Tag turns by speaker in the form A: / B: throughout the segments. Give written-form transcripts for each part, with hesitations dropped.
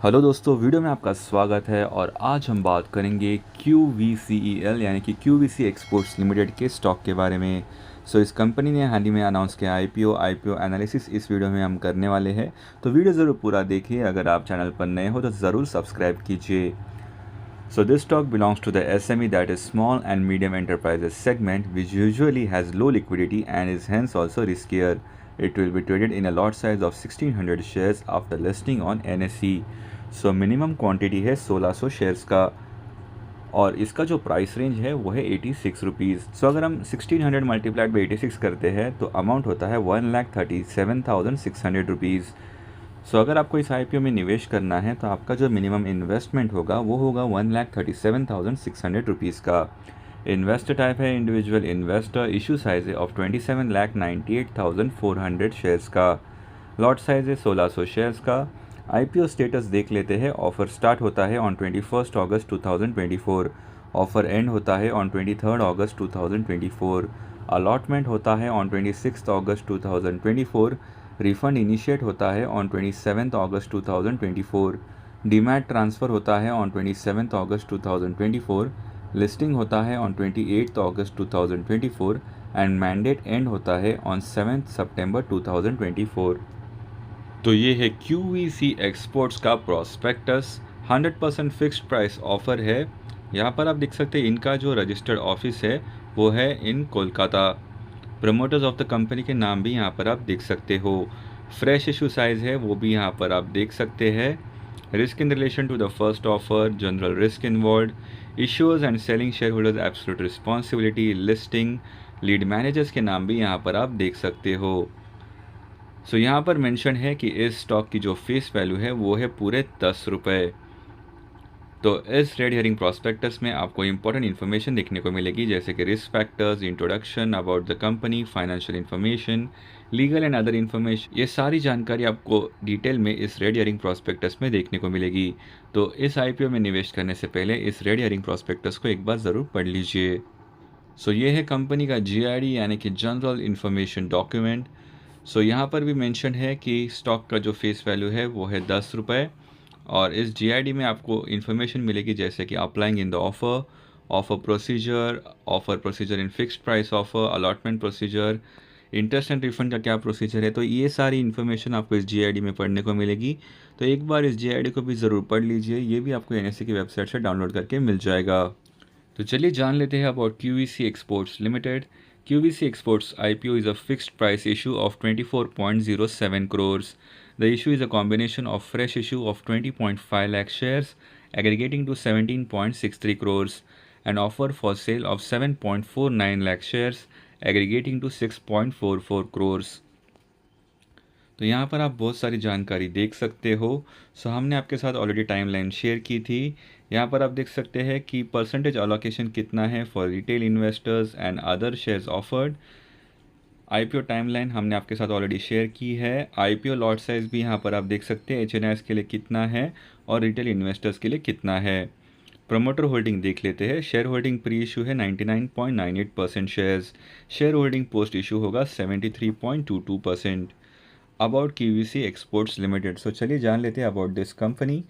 A: Hello दोस्तों, video में आपका स्वागत है और आज हम बात करेंगे QVCEL यानी कि QVC एक्सपोर्ट्स लिमिटेड के स्टॉक के बारे में। इस कंपनी ने हाल ही में अनाउंस किया आईपीओ एनालिसिस इस वीडियो में हम करने वाले हैं। तो वीडियो ज़रूर पूरा देखिए। अगर आप चैनल पर नए हो तो ज़रूर सब्सक्राइब कीजिए। This stock belongs to the SME, that is small and medium enterprises segment, which usually has low liquidity and is hence also riskier. It will be traded in a lot size of 1600 shares after listing on NSE. Minimum quantity है 1600 shares का और इसका जो price range है वो है 86 rupees. अगर हम 1600 मल्टीप्लाइड बाई 86 करते हैं तो अमाउंट होता है 1,37,600 रुपीज़। अगर आपको इस आईपीओ में निवेश करना है तो आपका जो मिनिमम इन्वेस्टमेंट होगा वो होगा 1,37,600 रुपीज़ का। इन्वेस्टर टाइप है इंडिविजुअल इन्वेस्टर। इशू साइज है ऑफ 27,98,400 शेयर्स का। लॉट साइज है 1600 शेयर्स का। आईपीओ स्टेटस देख लेते हैं। ऑफ़र स्टार्ट होता है ऑन 21 अगस्त 2024। ऑफ़र एंड होता है ऑन 23 अगस्त 2024। अलॉटमेंट होता है ऑन 26 अगस्त 2024। रिफ़ंड इनिशिएट होता है ऑन 27 अगस्त 2024। डीमैट ट्रांसफ़र होता है ऑन 27 अगस्त 2024। लिस्टिंग होता है on 28 August 2024 and mandate and होता है ऑन 7 सितंबर 2024। तो ये है QVC एक्सपोर्ट्स का प्रोस्पेक्टस। 100% फिक्स्ड प्राइस ऑफर है। यहाँ पर आप देख सकते हैं इनका जो रजिस्टर्ड ऑफिस है वो है in Kolkata. Promoters of the company के नाम भी यहाँ पर आप देख सकते हो। फ्रेश इशू साइज़ है वो भी यहाँ पर आप देख सकते हैं। Risk in relation to the first offer, general risk involve, issuers and selling share holders absolute responsibility, listing, lead managers के नाम भी यहाँ पर आप देख सकते हो। यहाँ पर मेंशन है कि इस स्टॉक की जो फेस वैल्यू है वो है पूरे 10 रुपये। तो इस रेड हेयरिंग प्रॉस्पेक्टस में आपको इंपॉर्टेंट इन्फॉर्मेशन देखने को मिलेगी जैसे कि risk factors, introduction about the company, financial information, legal and other information. ये सारी जानकारी आपको डिटेल में इस रेड हेयरिंग प्रॉस्पेक्टस में देखने को मिलेगी। तो इस आईपीओ में निवेश करने से पहले इस रेड हेयरिंग प्रॉस्पेक्टस को एक बार ज़रूर पढ़ लीजिए। ये है कंपनी का GID यानी कि जनरल इन्फॉर्मेशन डॉक्यूमेंट। यहाँ पर भी मेंशन है कि स्टॉक का जो फेस वैल्यू है वो है 10 रुपये और इस GID में आपको इन्फॉर्मेशन मिलेगी जैसे कि applying in the offer, offer procedure in fixed price offer, allotment procedure, interest and refund का क्या प्रोसीजर है। तो ये सारी इन्फॉर्मेशन आपको इस GID में पढ़ने को मिलेगी। तो एक बार इस GID को भी ज़रूर पढ़ लीजिए। ये भी आपको NSE की वेबसाइट से डाउनलोड करके मिल जाएगा। तो चलिए जान लेते हैं about QVC exports limited. QVC Exports IPO is a fixed price issue of 24.07 crores. The issue is a combination of fresh issue of 20.5 lakh shares aggregating to 17.63 crores, and offer for sale of 7.49 lakh shares aggregating to 6.44 crores. तो यहाँ पर आप बहुत सारी जानकारी देख सकते हो। हमने आपके साथ ऑलरेडी टाइमलाइन शेयर की थी। यहाँ पर आप देख सकते हैं कि परसेंटेज अलोकेशन कितना है for retail investors and other shares offered. IPO timeline हमने आपके साथ ऑलरेडी शेयर की है। आईपीओ लॉट साइज़ भी यहाँ पर आप देख सकते हैं HNIs के लिए कितना है और रिटेल इन्वेस्टर्स के लिए कितना है। प्रमोटर होल्डिंग देख लेते हैं। शेयर होल्डिंग प्री इशू है 99.98% shares. Share holding post issue होगा 73.22%। About QVC exports limited. चलिए जान लेते हैं about this company.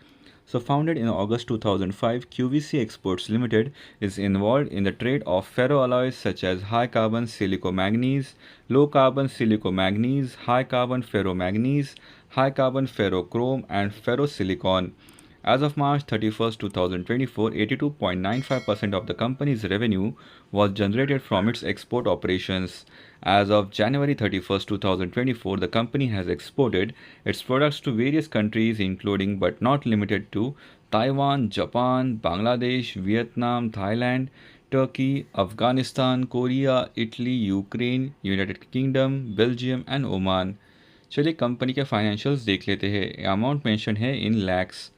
A: Founded in August 2005, QVC Exports Limited is involved in the trade of ferroalloys such as high carbon silicomanganese, low carbon silicomanganese, high carbon ferromanganese, high carbon ferrochrome, and ferrosilicon. As of March 31st, 2024, 82.95% of the company's revenue was generated from its export operations. As of January 31st, 2024, the company has exported its products to various countries including but not limited to Taiwan, Japan, Bangladesh, Vietnam, Thailand, Turkey, Afghanistan, Korea, Italy, Ukraine, United Kingdom, Belgium and Oman. चलिए company के financials देख लेते हैं। Amount mention है इन lakhs.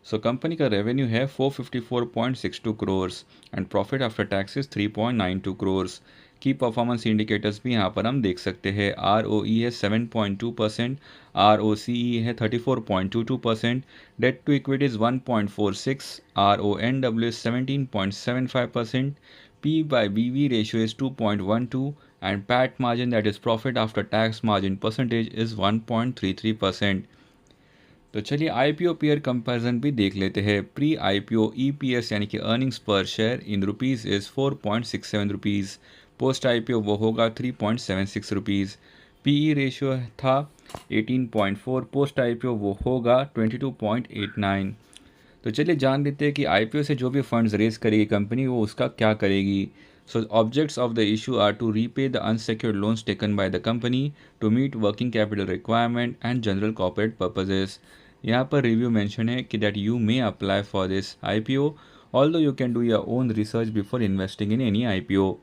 A: Company का revenue है 454.62 crores and profit after tax is 3.92 crores. की performance indicators भी यहाँ पर हम देख सकते हैं। ROE है 7.2%, ROCE है 34.22%, debt to equity is 1.46, RONW is 17.75%, P/BV ratio is 2.12 and PAT margin, that is profit after tax margin percentage, is 1.33%. तो चलिए आईपीओ पेयर कंपैरिजन भी देख लेते हैं। प्री आईपीओ ईपीएस यानी कि अर्निंग्स पर share in rupees is 4.67 rupees. Post IPO वो होगा 3.76 रुपीज़। पीई रेशियो था 18.4, पोस्ट आईपीओ वो होगा 22.89। तो चलिए जान लेते हैं कि आईपीओ से जो भी फंड्स रेज करेगी कंपनी वो उसका क्या करेगी। So objects of the issue are to repay the unsecured loans taken by the company, to meet working capital requirement and general corporate purposes. यहाँ पर रिव्यू मेंशन है कि that you may apply for this IPO, although you can do your own research before investing in any IPO.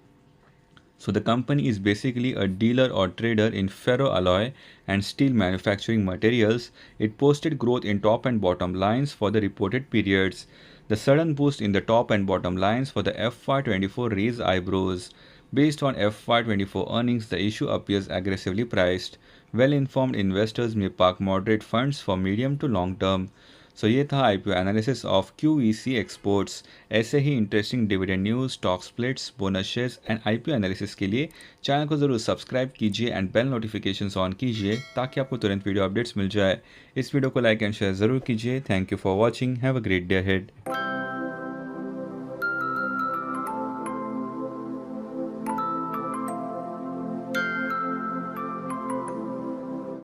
A: So the company is basically a dealer or trader in ferroalloy and steel manufacturing materials. It posted growth in top and bottom lines for the reported periods. The sudden boost in the top and bottom lines for the FY24 raised eyebrows. Based on FY24 earnings, the issue appears aggressively priced. Well-informed investors may park moderate funds for medium to long term. So ये था IPO analysis of QEC exports. ऐसे ही interesting dividend news, stock splits, bonus shares and IPO analysis के लिए channel को ज़रूर subscribe कीजिए and bell notifications on कीजिए ताकि आपको तुरंत वीडियो अपडेट्स मिल जाए। इस वीडियो को लाइक एंड शेयर ज़रूर कीजिए। Thank you for watching. Have a great day ahead.